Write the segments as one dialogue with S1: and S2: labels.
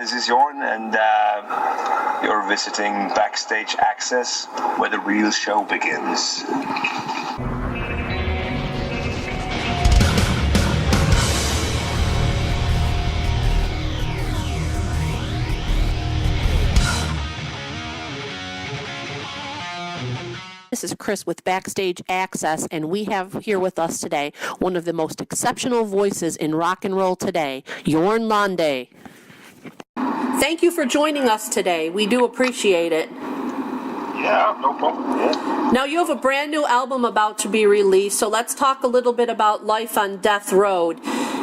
S1: this is Jorn, and you're visiting BackstageAxxess, where the real show begins.
S2: This is Chris with BackstageAxxess, and we have here with us today one of the most exceptional voices in rock and roll today, Jorn Lande. Thank you for joining us today. We do appreciate it.
S3: Yeah, no problem. Yeah.
S2: Now, you have a brand new album about to be released, so let's talk a little bit about life on Death Road.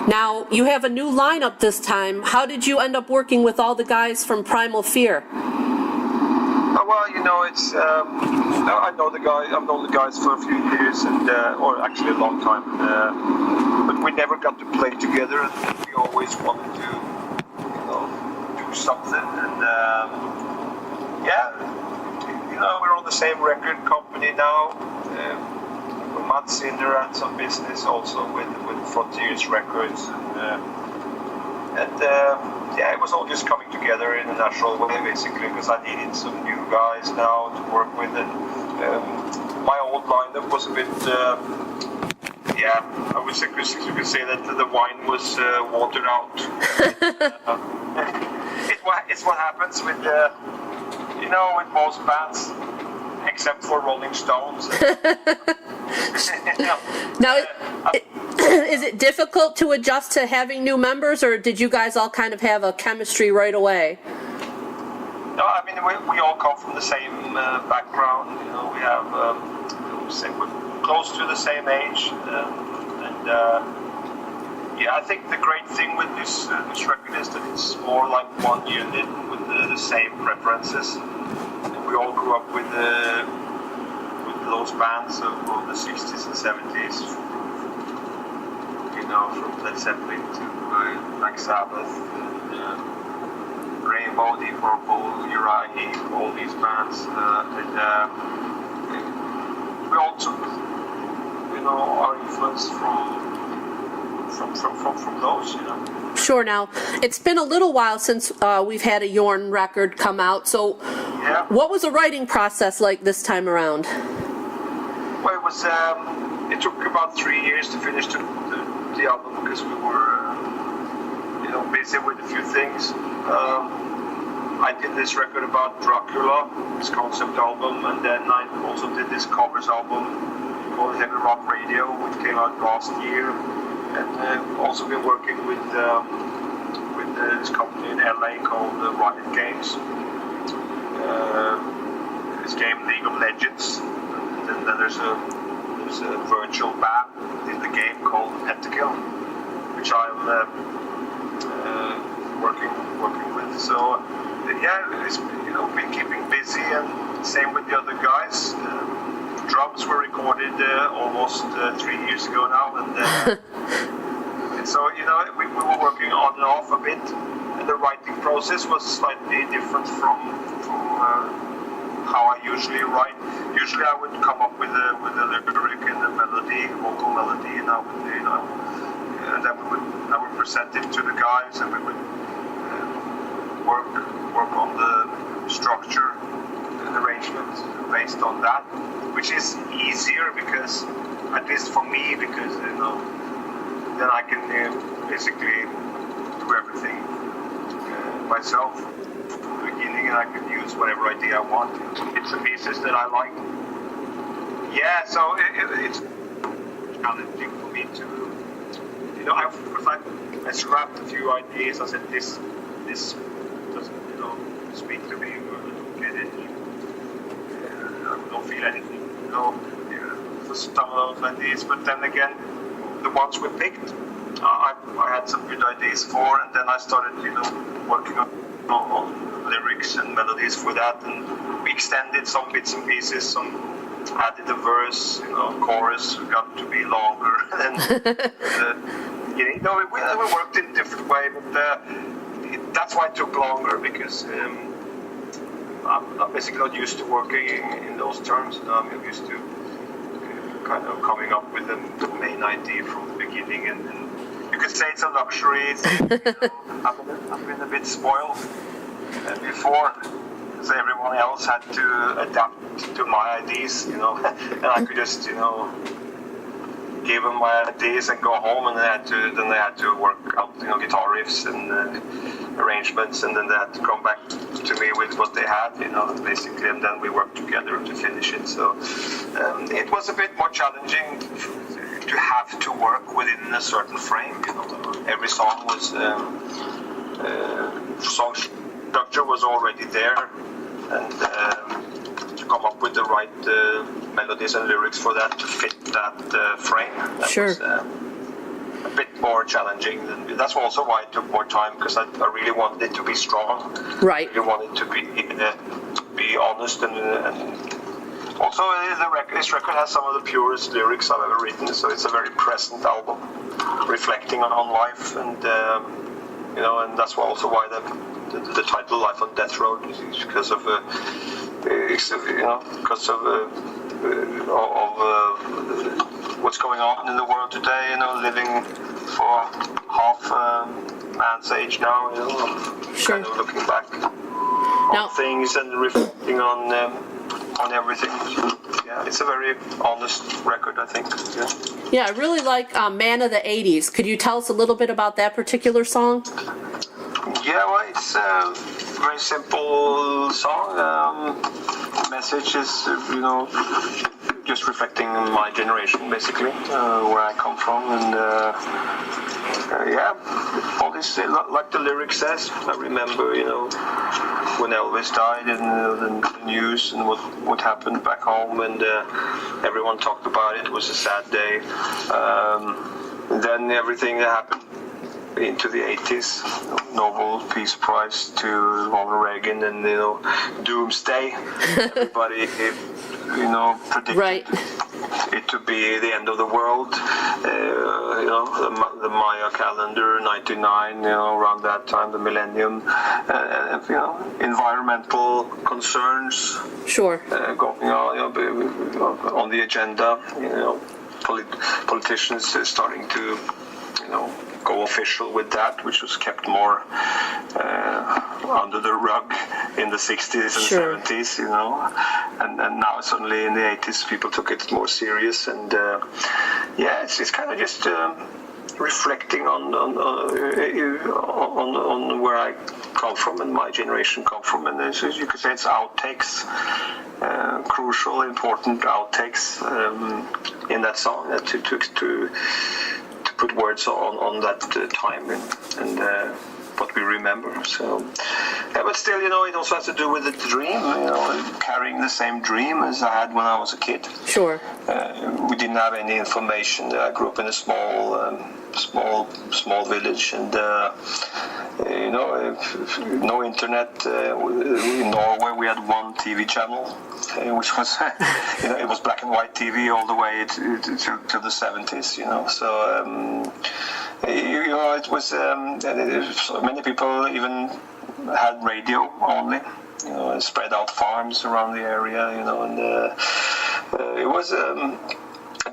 S2: Now, you have a new lineup this time. How did you end up working with all the guys from Primal Fear?
S3: Well, you know, it's I know the guy. I've known the guys for a few years, and or actually a long time. But we never got to play together, and we always wanted to, do something. And we're on the same record company now. Mats Sinner had some business also with Frontiers Records, it was all just coming together in a natural way, basically, because I needed some new guys now to work with. And my old lineup was a bit, I would say, you could say that the wine was watered out. It's what happens with, with most bands, except for Rolling Stones.
S2: Now, is it difficult to adjust to having new members, or did you guys all kind of have a chemistry right away?
S3: No, I mean, we all come from the same background. We have, we're close to the same age. I think the great thing with this record is that it's more like one unit with the same preferences. And we all grew up with those bands of the 60s and 70s, from Led Zeppelin to Black Sabbath, and Rainbow, Deep Purple, Uriah Heep, all these bands, we all took, our influence from those,
S2: Sure. Now, it's been a little while since we've had a Jorn record come out, so what was the writing process like this time around?
S3: Well, it took about 3 years to finish the album because we were, busy with a few things. I did this record about Dracula, this concept album, and then I also did this covers album called Heavy Rock Radio, which came out last year. And also been working with this company in LA called Riot Games. This game League of Legends. And then there's a virtual band in the game called Pentakill, which I'm working with. So it's been keeping busy, and same with the other guys. Drums were recorded almost 3 years ago now, and so we were working on and off a bit, and the writing process was slightly different from how I usually write. Usually I would come up with a lyric and a melody, vocal melody, and I would present it to the guys, and we would work on the structure and arrangement based on that, which is easier because, at least for me, because then I can basically do everything myself from the beginning, and I can use whatever idea I want. It's the pieces that I like. Yeah, so it's challenging for me to, I scrapped a few ideas. I said this doesn't, speak to me, or I don't get it. I don't feel anything, for some of those ideas. But then again, the ones we picked, I had some good ideas for, and then I started, working on lyrics and melodies for that, and we extended some bits and pieces, some added a verse, chorus got to be longer, and we worked in a different way, but that's why it took longer, because I'm basically not used to working in those terms. I'm used to kind of coming up with the main idea from the beginning, and you could say it's a luxury. It's, I've been a bit spoiled before, because everyone else had to adapt to my ideas, and I could just, give them my ideas and go home, and then they had to work out, guitar riffs and arrangements, and then they had to come back to me with what they had, basically, and then we worked together to finish it. So it was a bit more challenging to have to work within a certain frame. Every song was song structure was already there, and to come up with the right melodies and lyrics for that to fit that frame. That
S2: Sure.
S3: was a bit more challenging. That's also why it took more time, because I really wanted it to be strong.
S2: Right.
S3: I really wanted to be honest, and also this record has some of the purest lyrics I've ever written. So it's a very present album, reflecting on life, and and that's also why the title "Life on Death Road" is because of what's going on in the world today. Living for half man's age now.
S2: Sure.
S3: Kind of looking back on things and reflecting on everything. Yeah, it's a very honest record, I think.
S2: Yeah, I really like Man of the 80s. Could you tell us a little bit about that particular song?
S3: Yeah, well, it's a very simple song. Message is, just reflecting my generation, basically, where I come from, and all this, like the lyric says. I remember, when Elvis died, and the news and what happened back home, and everyone talked about it. It was a sad day. Then everything that happened into the 80s, Nobel Peace Prize to Ronald Reagan, and doomsday. Everybody, predicted it to be the end of the world. The Maya calendar, 99, around that time, the millennium. Environmental concerns.
S2: Sure.
S3: Going on the agenda. Politicians starting to, go official with that, which was kept more under the rug in the 60s and
S2: Sure.
S3: 70s, and now suddenly in the 80s people took it more serious, and it's kind of just reflecting on where I come from and my generation come from, and you could say it's outtakes, crucial, important outtakes in that song to put words on that time and what we remember. So, but still, it also has to do with the dream. Carrying the same dream as I had when I was a kid.
S2: Sure.
S3: We didn't have any information. I grew up in a small village, and no internet. In Norway, we had one TV channel, which was it was black and white TV all the way to the 70s. So it was many people even had radio only. Spread out farms around the area. And it was a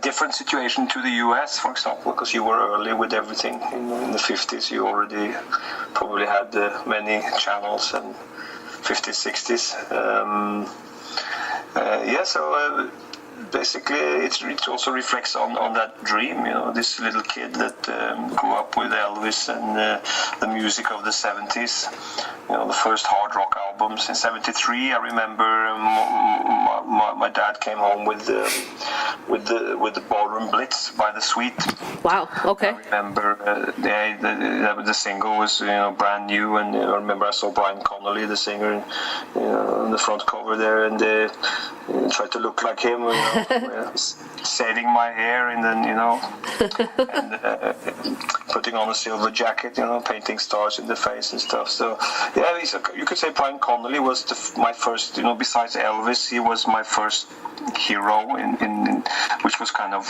S3: different situation to the US, for example, because you were early with everything. In the 50s, you already probably had many channels, and 50s, 60s. So basically, it also reflects on that dream. This little kid that grew up with Elvis and the music of the 70s. The first hard rock albums in '73. I remember my dad came home with the Ballroom Blitz by The Sweet.
S2: Wow. Okay.
S3: I remember the single was brand new, and I remember I saw Brian Connolly, the singer, on the front cover there, and tried to look like him, saving my hair, and then and putting on a silver jacket, painting stars in the face and stuff. So you could say Brian Connolly was my first, besides Elvis, he was my first hero in which was kind of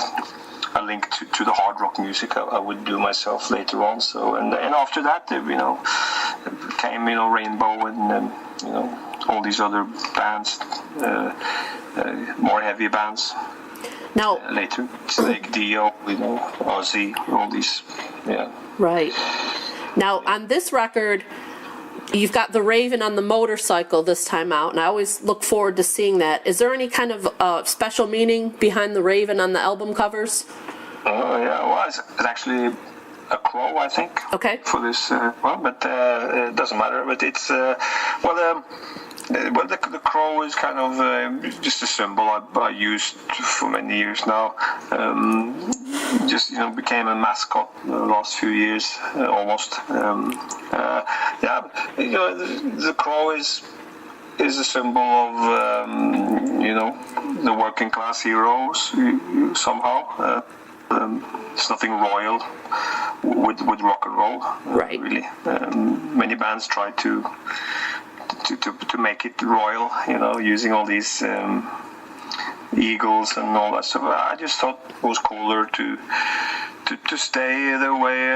S3: a link to the hard rock music I would do myself later on. So and after that, came Rainbow and all these other bands, more heavy bands.
S2: Now,
S3: Later, Snake Dio, Ozzy, all these
S1: Yeah.
S2: Right. Now, on this record, you've got the Raven on the motorcycle this time out, and I always look forward to seeing that. Is there any kind of special meaning behind the Raven on the album covers?
S1: Oh, yeah. Well, it's actually a crow, I think.
S2: Okay.
S1: For this but it doesn't matter. But it's the crow is kind of just a symbol I used for many years now. Just became a mascot the last few years, almost. The crow is a symbol of the working class heroes somehow. It's nothing royal with rock and roll,
S2: right?
S1: Really, many bands try to make it royal, using all these eagles and all that stuff. I just thought it was cooler to stay the way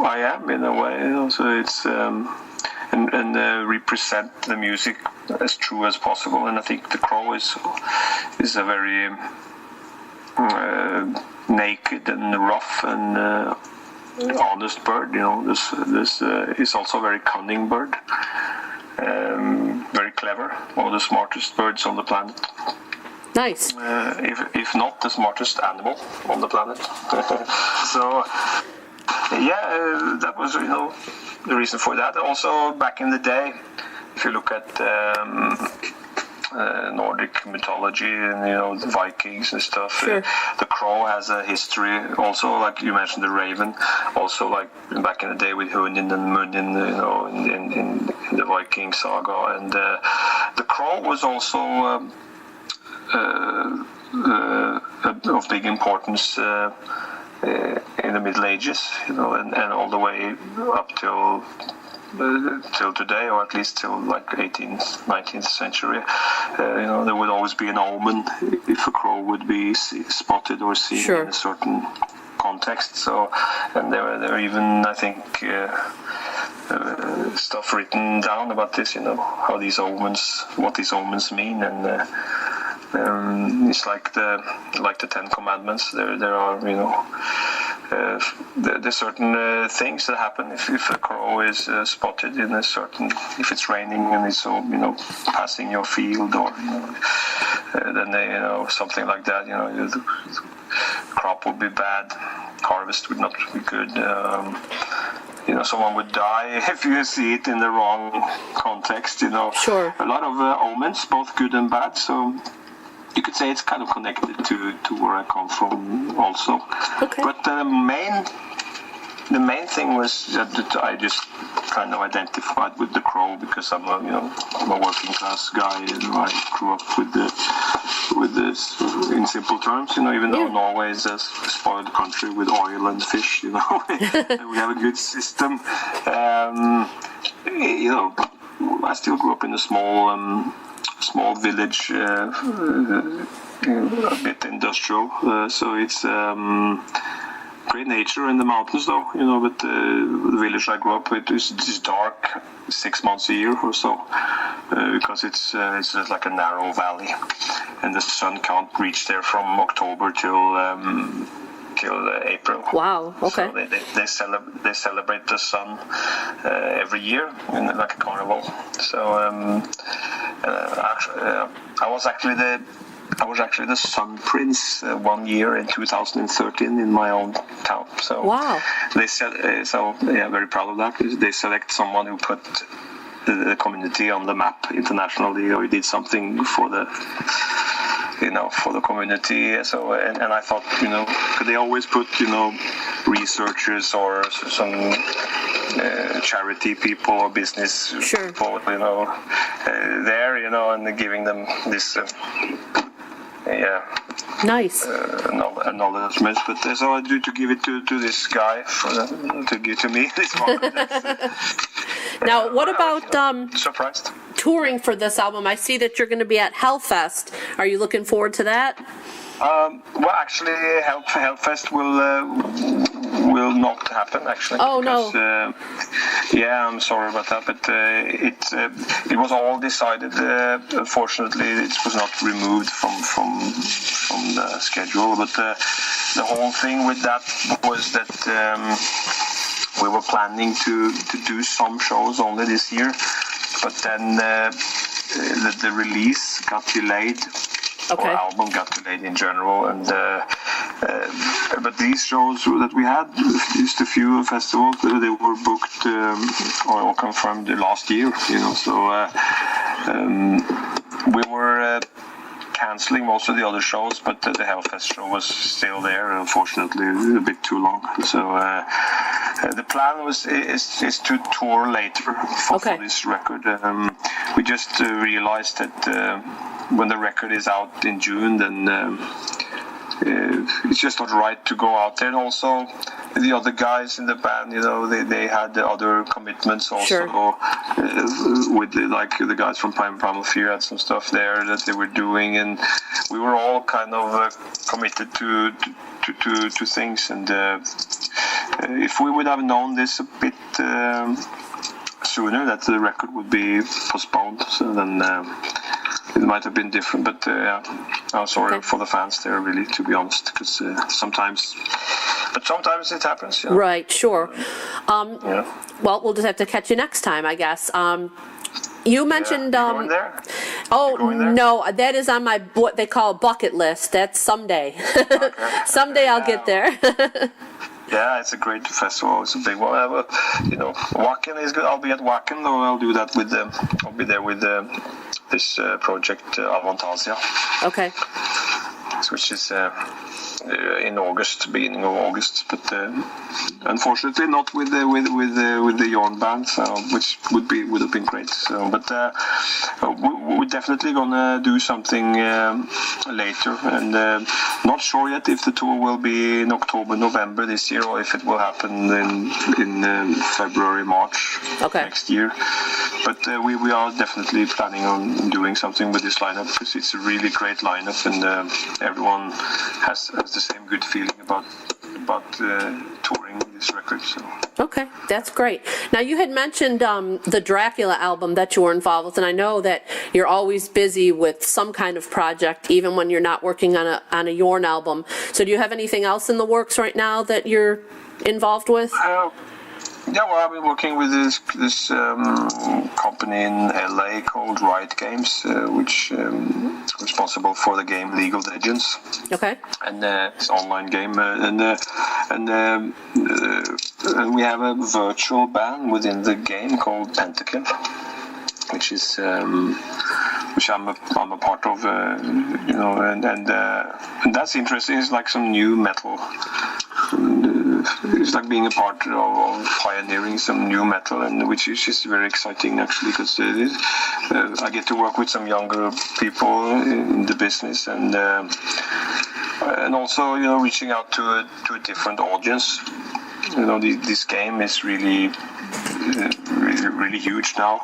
S1: I am in a way. So it's and represent the music as true as possible. And I think the crow is a very naked and rough and honest bird. This is also a very cunning bird, very clever, one of the smartest birds on the planet.
S2: Nice.
S1: If not the smartest animal on the planet. So that was the reason for that. Also back in the day, if you look at Nordic mythology and the Vikings and stuff.
S2: Sure.
S1: The crow has a history. Also, like you mentioned, the raven. Also, like back in the day with Hunin and Munin, in the Viking saga, and the crow was also of big importance in the Middle Ages, and all the way up till today, or at least till like 18th, 19th century. There would always be an omen if a crow would be spotted or seen
S2: Sure.
S1: in a certain context. So, and there are even, I think, stuff written down about this, how these omens, what these omens mean, and it's like the Ten Commandments. There are there's certain things that happen if a crow is spotted in a certain, if it's raining and it's passing your field, or then something like that. The crop would be bad, harvest would not be good. Someone would die if you see it in the wrong context.
S2: Sure.
S1: A lot of omens, both good and bad. So you could say it's kind of connected to where I come from also.
S2: Okay.
S1: But the main thing was that I just kind of identified with the crow because I'm a working class guy, and I grew up with this in simple terms. Even though Norway is a spoiled country with oil and fish, we have a good system. I still grew up in a small village, a bit industrial, so it's great nature in the mountains though, but the village I grew up with is dark 6 months a year or so, because it's just like a narrow valley, and the sun can't reach there from October till April.
S2: Wow. Okay.
S1: So they celebrate the sun every year in like a carnival. So I was actually the Sun Prince 1 year in 2013 in my own town. So
S2: wow.
S1: Very proud of that. They select someone who put the community on the map internationally, or did something for the community. So and I thought, could they always put researchers or some charity people or business
S2: Sure.
S1: people there, and giving them this
S2: Nice.
S1: acknowledgement. But so I do to give it to this guy to give to me this one.
S2: Now, what about
S1: surprised
S2: touring for this album? I see that you're going to be at Hellfest. Are you looking forward to that?
S1: Well, actually, Hellfest will not happen. Actually.
S2: Oh,
S1: because,
S2: no.
S1: I'm sorry about that, but it was all decided. Unfortunately, it was not removed from the schedule. But the whole thing with that was that we were planning to do some shows only this year, but then the release got delayed.
S2: Okay.
S1: Our album got delayed in general, and but these shows that we had, just a few festivals, they were booked or confirmed last year. So we were canceling most of the other shows, but the Hellfest show was still there. Unfortunately, a bit too long. So the plan is to tour later for this record. We just realized that when the record is out in June, then it's just not right to go out there. And also, the other guys in the band, they had other commitments also.
S2: Sure.
S1: With the guys from Primal Fear had some stuff there that they were doing, and we were all kind of committed to things. And if we would have known this a bit sooner, that the record would be postponed, so then it might have been different. But I'm sorry for the fans there, really, to be honest, because sometimes it happens.
S2: Right, sure. Well, we'll just have to catch you next time, I guess. You mentioned.
S1: Going there?
S2: No, that is on my what they call bucket list. That's someday. Someday I'll get there.
S1: Yeah, it's a great festival. It's a big one. Wacken is good. I'll be at Wacken, though. I'll do that with I'll be there with this project Avantasia.
S2: Okay.
S1: Which is in August, beginning of August, but unfortunately not with the Jorn band, which would have been great. So, but we're definitely gonna do something later, and not sure yet if the tour will be in October, November this year, or if it will happen in February, March next year. But we are definitely planning on doing something with this lineup, because it's a really great lineup, and everyone has the same good feeling about touring this record. So.
S2: Okay, that's great. Now, you had mentioned the Dracula album that you were involved with, and I know that you're always busy with some kind of project, even when you're not working on a Jorn album. So do you have anything else in the works right now that you're involved with?
S1: Yeah, well, I've been working with this company in LA called Riot Games, which is responsible for the game League of Legends.
S2: Okay.
S1: And it's an online game, and we have a virtual band within the game called Pentakill, which is which I'm a part of, and that's interesting. It's like some new metal. It's like being a part of pioneering some new metal, and which is just very exciting actually, because I get to work with some younger people in the business, and also reaching out to a different audience. This game is really huge now,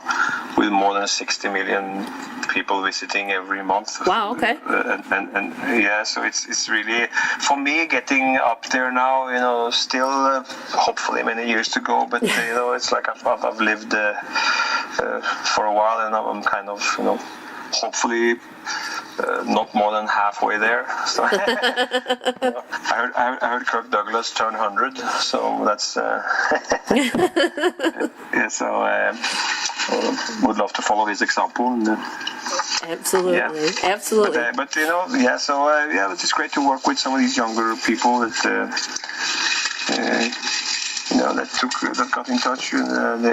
S1: with more than 60 million people visiting every month.
S2: Wow, okay.
S1: And yeah, so it's really, for me, getting up there now, still hopefully many years to go, but it's like I've lived for a while, and I'm kind of, hopefully not more than halfway there. So I heard Kirk Douglas turn 100, so that's yeah. So would love to follow his example. And,
S2: absolutely, absolutely.
S1: But so it's just great to work with some of these younger people that that got in touch, and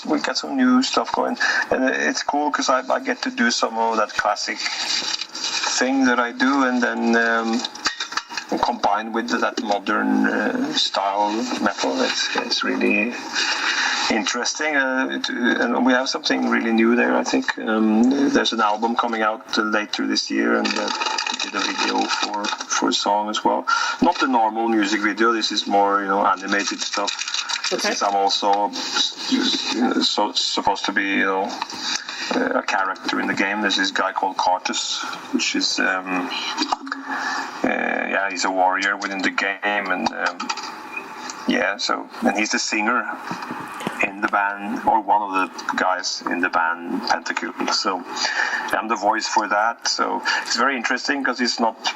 S1: we got some new stuff going, and it's cool because I get to do some of that classic thing that I do, and then combined with that modern style metal. It's really interesting, and we have something really new there. I think there's an album coming out later this year, and did a video for a song as well. Not the normal music video. This is more animated stuff. Okay. Since I'm also supposed to be a character in the game. There's this guy called Cartus, which is he's a warrior within the game, and and he's the singer in the band, or one of the guys in the band Pentakill. So I'm the voice for that. So it's very interesting because it's not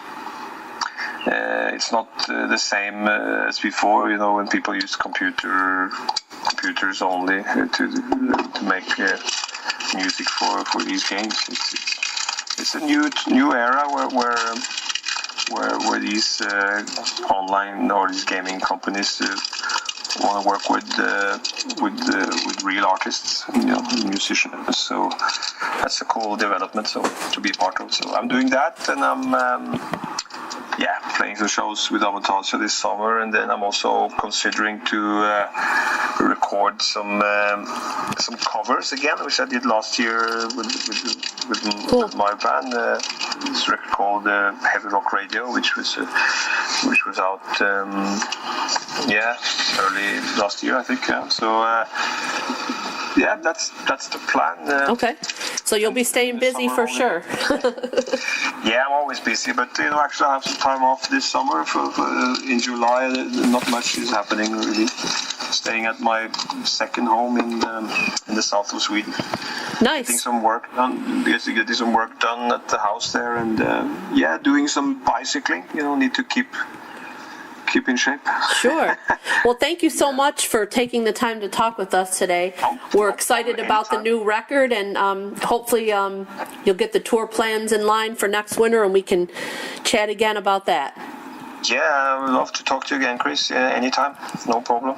S1: It's not the same as before, when people use computers only to make music for these games. It's a new era where these online or these gaming companies want to work with real artists, musicians. So that's a cool development. So to be part of. So I'm doing that, and I'm playing some shows with Avantasia this summer, and then I'm also considering to record some covers again, which I did last year with my band. This record called Heavy Rock Radio, which was out early last year, I think. So that's the plan.
S2: Okay. So you'll be staying busy for sure.
S1: Yeah, I'm always busy, but actually I have some time off this summer in July. Not much is happening really. Staying at my second home in the south of Sweden.
S2: Nice.
S1: Getting some work done. Getting some work done at the house there, and doing some bicycling. Need to keep in shape.
S2: Sure. Well, thank you so much for taking the time to talk with us today. We're excited about the new record, and hopefully you'll get the tour plans in line for next winter, and we can chat again about that.
S1: Yeah, I would love to talk to you again, Chris. Anytime. No problem.